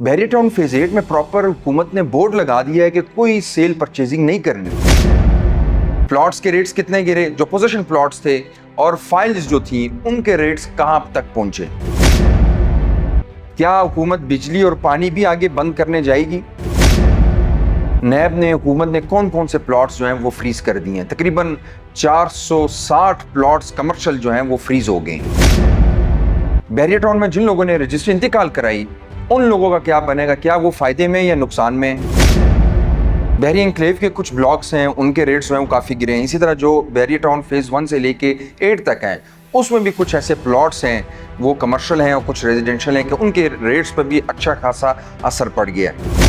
बहरिया town phase 8 में proper हुकूमत ने बोर्ड लगा दिया है कि कोई सेल परचेजिंग नहीं करनी। प्लॉट्स के रेट्स कितने गिरे, जो पोजीशन प्लॉट्स थे और फाइल्स जो थी उनके रेट्स कहां तक पहुंचे। क्या हुकूमत बिजली और पानी भी आगे बंद करने जाएगी। नैब ने, हुकूमत ने कौन कौन से प्लॉट्स जो हैं वो फ्रीज कर दिए हैं। तकरीबन 460 प्लॉट्स कमर्शियल जो हैं वो फ्रीज हो गए। बहरिया टाउन में जिन लोगों ने रजिस्ट्री इंतकाल कराई उन लोगों का क्या बनेगा, क्या वो फायदे में या नुकसान में। बहरिया एनक्लेव के कुछ ब्लॉक्स हैं उनके रेट्स जो हैं वो काफ़ी गिरे हैं। इसी तरह जो बहरिया टाउन फेज़ 1 से लेके 8 तक है उसमें भी कुछ ऐसे प्लॉट्स हैं वो कमर्शियल हैं और कुछ रेजिडेंशियल हैं कि उनके रेट्स पर भी अच्छा खासा असर पड़ गया है।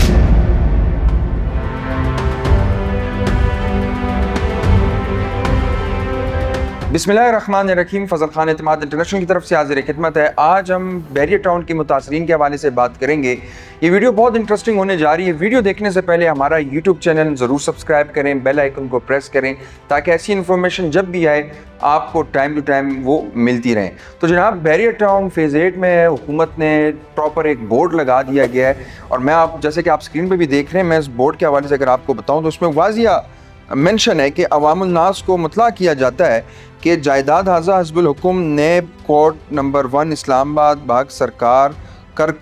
बिस्मिल्लाहिर्रहमानिर्रहीम। फजल खान एतमाद इंटरनेशनल की तरफ से हाजिर खिदमत है। आज हम बहरिया टाउन के मुतासरीन के हवाले से बात करेंगे। ये वीडियो बहुत इंटरेस्टिंग होने जा रही है। वीडियो देखने से पहले हमारा यूट्यूब चैनल ज़रूर सब्सक्राइब करें, बेल आइकन को प्रेस करें ताकि ऐसी इन्फॉर्मेशन जब भी आए आपको टाइम टू टाइम वो मिलती रहें। तो जनाब, बहरिया टाउन फेज़ 8 में हुकूमत ने प्रॉपर एक बोर्ड लगा दिया गया है और मैं आप जैसे कि आप स्क्रीन पर भी देख रहे हैं, मैं इस बोर्ड के हवाले से अगर आपको बताऊँ तो उसमें वाजिया मेंशन है कि अवामुल नास को मुतला किया जाता है कि जायदाद हाजा हस्बुल हुकुम नैब कोर्ट नंबर 1 इस्लामाबाद बाग सरकार कर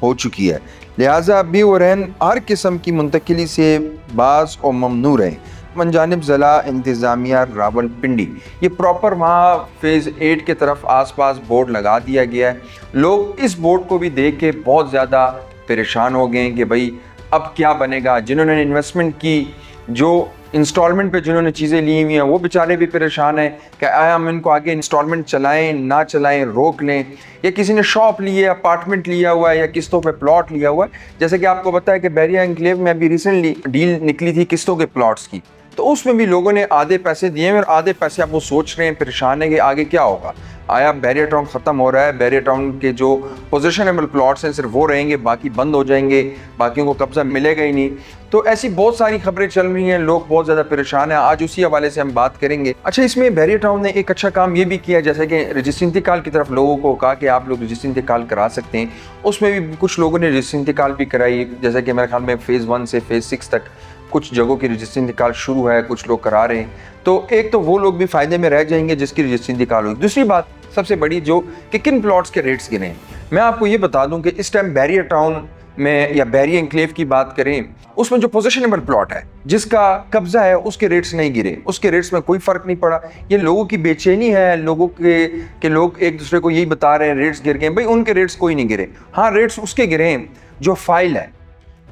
हो चुकी है, लिहाजा अभी व रहन हर किस्म की मुंतकिली से बाज और ममनू रहे। मनजानिब ज़िला इंतज़ामिया रावलपिंडी, ये प्रॉपर वहाँ फेज़ 8 के तरफ आसपास बोर्ड लगा दिया गया है। लोग इस बोर्ड को भी देख के बहुत ज़्यादा परेशान हो गए हैं कि भाई अब क्या बनेगा। जिन्होंने इन्वेस्टमेंट की, जो इंस्टॉलमेंट पे जिन्होंने चीज़ें ली हुई हैं वो बेचारे भी परेशान हैं कि आया हम इनको आगे इंस्टॉलमेंट चलाएं ना चलाएं, रोक लें। या किसी ने शॉप ली है, अपार्टमेंट लिया हुआ है या किस्तों पे प्लॉट लिया हुआ है। जैसे कि आपको पता है कि बहरिया एनक्लेव में अभी रिसेंटली डील निकली थी किस्तों के प्लॉट्स की, तो उसमें भी लोगों ने आधे पैसे दिए हैं और आधे पैसे आप वो सोच रहे हैं, परेशान है कि आगे क्या होगा। आया बहरिया टाउन ख़त्म हो रहा है, बहरिया टाउन के जो पोजिशनेबल प्लॉट्स हैं सिर्फ वो रहेंगे, बाकी बंद हो जाएंगे, बाकियों को कब्जा मिलेगा ही नहीं। तो ऐसी बहुत सारी खबरें चल रही हैं, लोग बहुत ज़्यादा परेशान हैं। आज उसी हवाले से हम बात करेंगे। अच्छा, इसमें बहरिया टाउन ने एक अच्छा काम ये भी किया, जैसे कि रजिस्ट्री इंतकाल की तरफ लोगों को कहा कि आप लोग रजिस्ट्री इंतकाल करा सकते हैं। उसमें भी कुछ लोगों ने रजिस्ट्री इंतकाल भी कराई, जैसे कि मेरे ख्याल में फेज़ 1 से फेज़ 6 तक कुछ जगहों की रजिस्ट्री इंतकाल शुरू है, कुछ लोग करा रहे हैं। तो एक तो वो लोग भी फ़ायदे में रह जाएंगे जिसकी रजिस्ट्री इंतकाल होगी। दूसरी बात सबसे बड़ी जो कि किन प्लॉट्स के रेट्स गिरे हैं, मैं आपको ये बता दूं कि इस टाइम बहरिया टाउन में या बहरिया एनक्लेव की बात करें, उसमें जो पोजिशनेबल प्लॉट है जिसका कब्जा है उसके रेट्स नहीं गिरे, उसके रेट्स में कोई फ़र्क नहीं पड़ा। ये लोगों की बेचैनी है, लोगों के लोग एक दूसरे को यही बता रहे हैं रेट्स गिर गए। भाई उनके रेट्स कोई नहीं गिरे। हाँ, रेट्स उसके गिरे हैं जो फाइल है,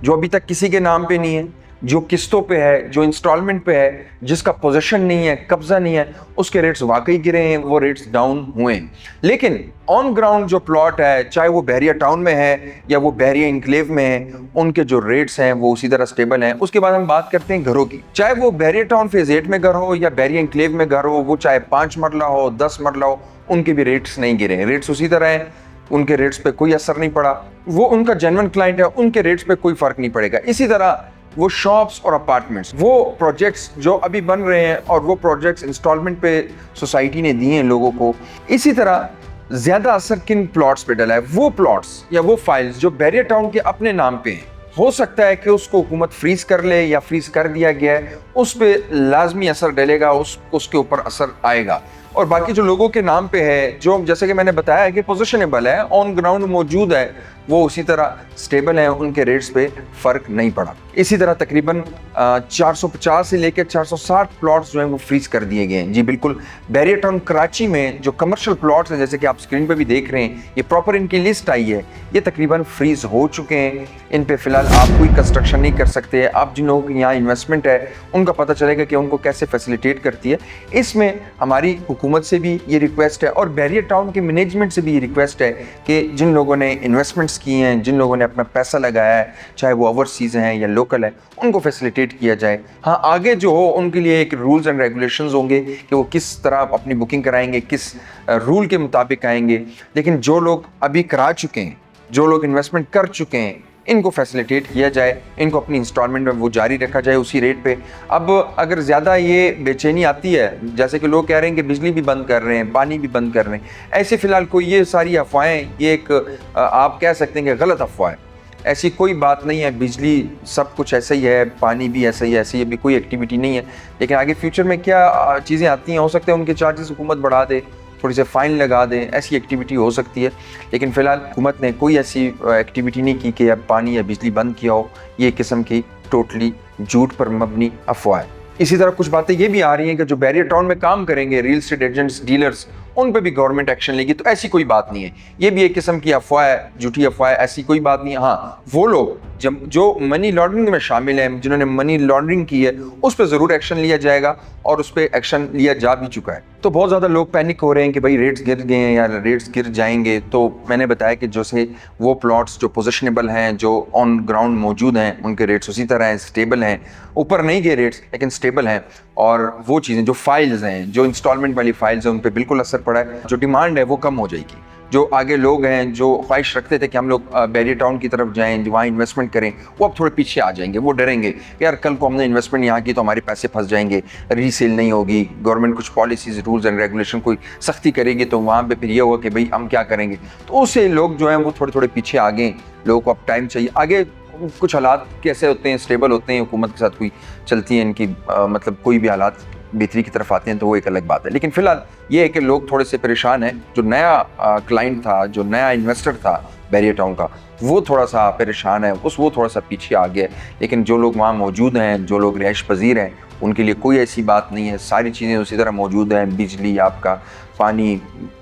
जो अभी तक किसी के नाम पे नहीं है, जो किस्तों पे है, जो इंस्टॉलमेंट पे है, जिसका पोजीशन नहीं है, कब्जा नहीं है, उसके रेट्स वाकई गिरे हैं, वो रेट्स डाउन हुए हैं। लेकिन ऑन ग्राउंड जो प्लॉट है, चाहे वो बहरिया टाउन में है या वो बहरिया एनक्लेव में है, उनके जो रेट्स हैं वो उसी तरह स्टेबल हैं। उसके बाद हम बात करते हैं घरों की। चाहे वो बहरिया टाउन फेज़ 8 में घर हो या बहरिया एनक्लेव में घर हो, वो चाहे 5 मरला हो, 10 मरला हो, उनके भी रेट्स नहीं गिरे हैं। रेट्स उसी तरह हैं, उनके रेट्स पे कोई असर नहीं पड़ा। वो उनका जेन्युइन क्लाइंट है, उनके रेट्स पे कोई फ़र्क नहीं पड़ेगा। इसी तरह वो शॉप्स और अपार्टमेंट्स, वो प्रोजेक्ट्स जो अभी बन रहे हैं और वो प्रोजेक्ट्स इंस्टॉलमेंट पे सोसाइटी ने दिए हैं लोगों को, इसी तरह ज़्यादा असर किन प्लॉट्स पे डला है। वो प्लॉट्स या वो फाइल्स जो बहरिया टाउन के अपने नाम पे हैं, हो सकता है कि उसको हुकूमत फ्रीज कर ले या फ्रीज कर दिया गया है, उस पर लाजमी असर डलेगा, उसके ऊपर असर आएगा। और बाकी जो लोगों के नाम पे है, जो जैसे कि मैंने बताया कि पोजिशनेबल है, ऑन ग्राउंड मौजूद है, वो उसी तरह स्टेबल है, उनके रेट्स पे फ़र्क नहीं पड़ा। इसी तरह तकरीबन 450 से लेकर 460 प्लॉट्स जो हैं वो फ्रीज कर दिए गए हैं। जी बिल्कुल, बहरिया टाउन कराची में जो कमर्शियल प्लॉट्स हैं, जैसे कि आप स्क्रीन पे भी देख रहे हैं, ये प्रॉपर इनकी लिस्ट आई है, ये तकरीबन फ्रीज हो चुके हैं। इन पे फ़िलहाल आप कोई कंस्ट्रक्शन नहीं कर सकते। आप जिन लोगों की यहाँ इन्वेस्टमेंट है उनका पता चलेगा कि उनको कैसे फैसिलिटेट करती है। इसमें हमारी हुकूमत से भी ये रिक्वेस्ट है और बहरिया टाउन के मैनेजमेंट से भी ये रिक्वेस्ट है कि जिन लोगों ने इन्वेस्टमेंट्स की हैं, जिन लोगों ने अपना पैसा लगाया है, चाहे वो ओवरसीज़ हैं या लोकल है, उनको फैसिलिटेट किया जाए। हाँ, आगे जो हो उनके लिए एक रूल्स एंड रेगुलेशंस होंगे कि वो किस तरह अपनी बुकिंग कराएंगे, किस रूल के मुताबिक आएंगे। लेकिन जो लोग अभी करा चुके हैं, जो लोग इन्वेस्टमेंट कर चुके हैं, इनको फैसिलिटेट किया जाए, इनको अपनी इंस्टॉलमेंट में वो जारी रखा जाए उसी रेट पे। अब अगर ज़्यादा ये बेचैनी आती है, जैसे कि लोग कह रहे हैं कि बिजली भी बंद कर रहे हैं, पानी भी बंद कर रहे हैं, ऐसे फ़िलहाल कोई ये सारी अफवाहें, ये एक आप कह सकते हैं कि गलत अफवाह है। ऐसी कोई बात नहीं है, बिजली सब कुछ ऐसा ही है, पानी भी ऐसा ही है, ऐसी अभी कोई एक्टिविटी नहीं है। लेकिन आगे फ्यूचर में क्या चीज़ें आती हैं, हो सकता है उनके चार्जेस हुकूमत बढ़ा दे, थोड़ी से फ़ाइन लगा दें, ऐसी एक्टिविटी हो सकती है। लेकिन फ़िलहाल हुकूमत ने कोई ऐसी एक्टिविटी नहीं की कि अब पानी या बिजली बंद किया हो। ये किस्म की टोटली झूठ पर मबनी अफवाह है। इसी तरह कुछ बातें ये भी आ रही हैं कि जो बैरियर टाउन में काम करेंगे रियल एस्टेट एजेंट्स, डीलर्स, उन पे भी गवर्नमेंट एक्शन लेगी। तो ऐसी कोई बात नहीं है, ये भी एक किस्म की अफवाह है, झूठी अफवाह है, ऐसी कोई बात नहीं है। हाँ, वो लोग जो मनी लॉन्ड्रिंग में शामिल हैं, जिन्होंने मनी लॉन्ड्रिंग की है, उस पर ज़रूर एक्शन लिया जाएगा और उस पर एक्शन लिया जा भी चुका है। तो बहुत ज़्यादा लोग पैनिक हो रहे हैं कि भाई रेट्स गिर गए हैं या रेट्स गिर जाएंगे। तो मैंने बताया कि जैसे वो प्लॉट्स जो पोजिशनेबल हैं, जो ऑन ग्राउंड मौजूद हैं, उनके रेट्स उसी तरह हैं, स्टेबल हैं, ऊपर नहीं गए रेट्स लेकिन स्टेबल हैं। और वो चीज़ें जो फाइल्स हैं, जो इंस्टॉलमेंट वाली फाइल्स हैं, उन पर बिल्कुल असर पड़ा है। जो डिमांड है वो कम हो जाएगी। जो आगे लोग हैं जो ख्वाहिश रखते थे कि हम लोग बैरियर टाउन की तरफ जाएं, वहाँ इन्वेस्टमेंट करें, वो अब थोड़े पीछे आ जाएंगे। वो डरेंगे यार कल को हमने इन्वेस्टमेंट यहाँ की तो हमारे पैसे फंस जाएंगे, रीसेल नहीं होगी, गवर्नमेंट कुछ पॉलिसीज, रूल्स एंड रेगुलेशन कोई सख्ती करेगी तो वहाँ पे फिर ये होगा कि भाई हम क्या करेंगे। तो उससे लोग जो हैं वो थोड़े थोड़े पीछे आ गए। लोगों को अब टाइम चाहिए। आगे कुछ हालात कैसे होते हैं, स्टेबल होते हैं, हुकूमत के साथ कोई चलती है इनकी मतलब कोई भी हालात बेहतरी की तरफ आते हैं तो वो एक अलग बात है। लेकिन फिलहाल ये है कि लोग थोड़े से परेशान हैं। जो नया क्लाइंट था, जो नया इन्वेस्टर था बैरियर टाउन का, वो थोड़ा सा परेशान है, वो थोड़ा सा पीछे आ गया। लेकिन जो लोग वहाँ मौजूद हैं, जो लोग रिहाइश पजीर हैं, उनके लिए कोई ऐसी बात नहीं है। सारी चीज़ें उसी तरह मौजूद हैं, बिजली, आपका पानी,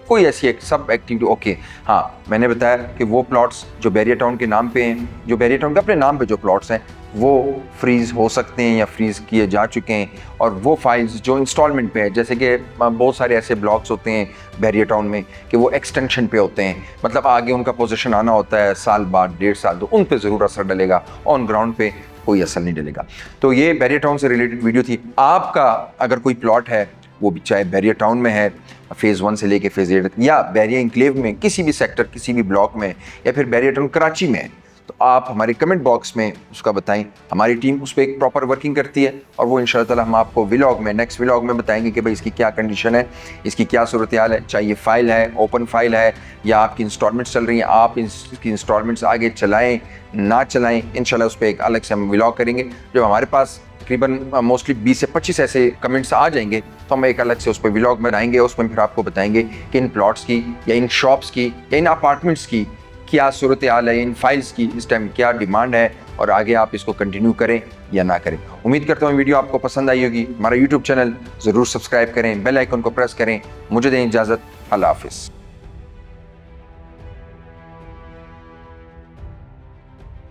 कोई ऐसी सब एक्टिविटी ओके। हाँ, मैंने बताया कि वो प्लॉट्स जो बैरियर टाउन के नाम पे हैं, जो बैरियर टाउन के अपने नाम पे जो प्लॉट्स हैं, वो फ्रीज़ हो सकते हैं या फ्रीज़ किए जा चुके हैं। और वो फाइल्स जो इंस्टॉलमेंट पे है, जैसे कि बहुत सारे ऐसे ब्लॉक्स होते हैं बैरियर टाउन में कि वो एक्सटेंशन पे होते हैं, मतलब आगे उनका पोजीशन आना होता है साल बाद, 1.5 साल, तो उन पे ज़रूर असर डलेगा, ऑन ग्राउंड पे कोई असर नहीं डलेगा। तो ये बैरियर टाउन से रिलेटेड वीडियो थी। आपका अगर कोई प्लॉट है, वो भी चाहे बैरियर टाउन में है, फेज़ 1 से लेके फेज़ 8, या बैरियर इंक्लेव में किसी भी सेक्टर, किसी भी ब्लॉक में, या फिर बैरियर टाउन कराची में है, तो आप हमारे कमेंट बॉक्स में उसका बताएं। हमारी टीम उस पर एक प्रॉपर वर्किंग करती है और वो इंशाल्लाह ताला हम आपको व्लॉग में, नेक्स्ट व्लॉग में बताएंगे कि भाई इसकी क्या कंडीशन है, इसकी क्या सूरत हाल है, चाहे ये फाइल है, ओपन फाइल है, या आपकी इंस्टॉलमेंट्स चल रही हैं, आप इसकी इंस्टॉलमेंट्स आगे चलाएं ना चलाएं, इंशाल्लाह उस पर एक अलग से हम व्लॉग करेंगे। जब हमारे पास तकरीबन मोस्टली 20 से 25 ऐसे कमेंट्स आ जाएंगे तो हम एक अलग से उस पर व्लॉग बनाएंगे। उसमें फिर आपको बताएंगे कि इन प्लॉट्स की या इन शॉप्स की या इन अपार्टमेंट्स की क्या सूरत हाल है, इन फाइल्स की इस टाइम क्या डिमांड है, और आगे आप इसको कंटिन्यू करें या ना करें। उम्मीद करता हूँ वीडियो आपको पसंद आई होगी। हमारा यूट्यूब चैनल ज़रूर सब्सक्राइब करें, बेल आइकन को प्रेस करें। मुझे दें इजाज़त, अल्लाह हाफिज़।